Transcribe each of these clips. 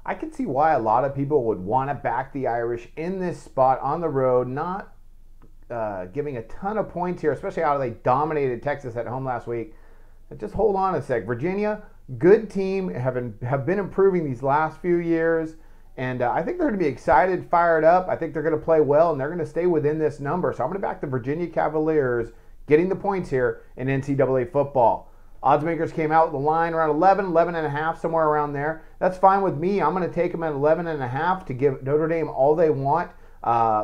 I can see why a lot of people would want to back the Irish in this spot on the road, not giving a ton of points here, especially how they dominated Texas at home last week. But just hold on a sec. Virginia, good team, have been improving these last few years. And I think they're going to be excited, fired up. I think they're going to play well, and they're going to stay within this number. So I'm going to back the Virginia Cavaliers getting the points here in NCAA football. Odds makers came out with the line around 11 and a half, somewhere around there. That's fine with me. I'm going to take them at 11 and a half to give Notre Dame all they want.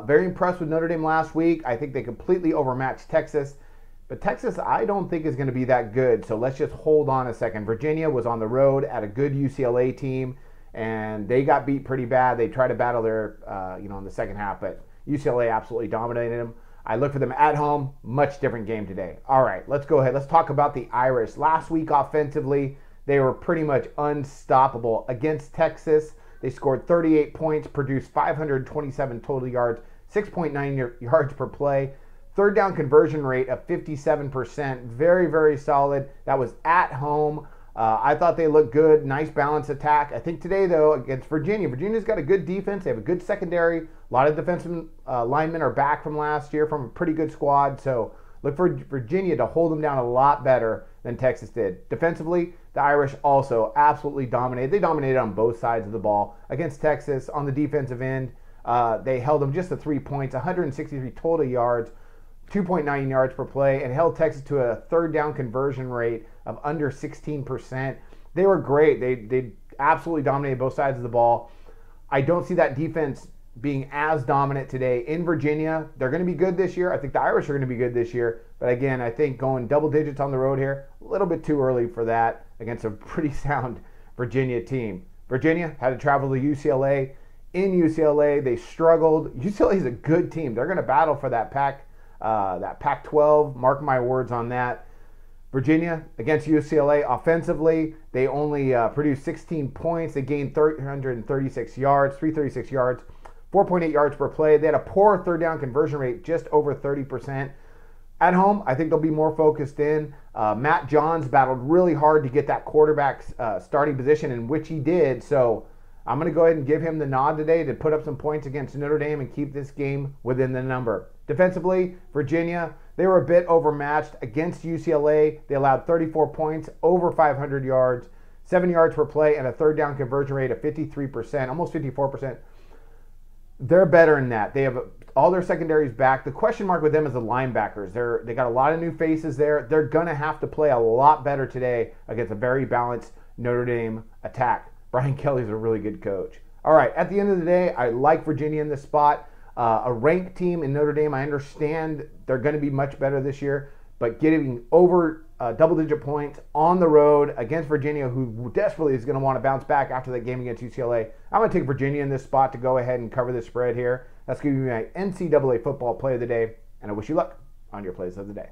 Very impressed with Notre Dame last week. I think they completely overmatched Texas. But Texas, I don't think is going to be that good. So let's just hold on a second. Virginia was on the road at a good UCLA team, and they got beat pretty bad. They tried to battle their, in the second half, but UCLA absolutely dominated them. I look for them at home. Much different game today. All right, let's go ahead. Let's talk about the Irish. Last week offensively, they were pretty much unstoppable against Texas. They scored 38 points, produced 527 total yards, 6.9 yards per play. Third down conversion rate of 57%. Very, very solid. That was at home. I thought they looked good. Nice balanced attack. I think today, though, against Virginia, Virginia's got a good defense. They have a good secondary. A lot of defensive linemen are back from last year from a pretty good squad. So look for Virginia to hold them down a lot better than Texas did. Defensively, the Irish also absolutely dominated. They dominated on both sides of the ball. Against Texas, on the defensive end, they held them just to 3 points, 163 total yards, 2.9 yards per play, and held Texas to a third down conversion rate of under 16%. They were great. They absolutely dominated both sides of the ball. I don't see that defense being as dominant today in Virginia. They're going to be good this year. I think the Irish are going to be good this year. But again, I think going double digits on the road here, a little bit too early for that against a pretty sound Virginia team. Virginia had to travel to UCLA. In UCLA, they struggled. UCLA is a good team. They're going to battle for that Pac-12. Mark my words on that. Virginia against UCLA offensively, they only produced 16 points. They gained 336 yards, 4.8 yards per play. They had a poor third down conversion rate, just over 30%. At home, I think they'll be more focused in. Matt Johns battled really hard to get that quarterback's starting position, in which he did. So I'm going to go ahead and give him the nod today to put up some points against Notre Dame and keep this game within the number. Defensively, Virginia, they were a bit overmatched against UCLA. They allowed 34 points, over 500 yards, 7 yards per play, and a third down conversion rate of 53%, almost 54%. They're better than that. They have all their secondaries back. The question mark with them is the linebackers. They got a lot of new faces there. They're going to have to play a lot better today against a very balanced Notre Dame attack. Brian Kelly's a really good coach. All right, at the end of the day, I like Virginia in this spot. A ranked team in Notre Dame, I understand they're going to be much better this year, but getting over double-digit points on the road against Virginia, who desperately is going to want to bounce back after that game against UCLA, I'm going to take Virginia in this spot to go ahead and cover the spread here. That's going to be my NCAA football play of the day, and I wish you luck on your plays of the day.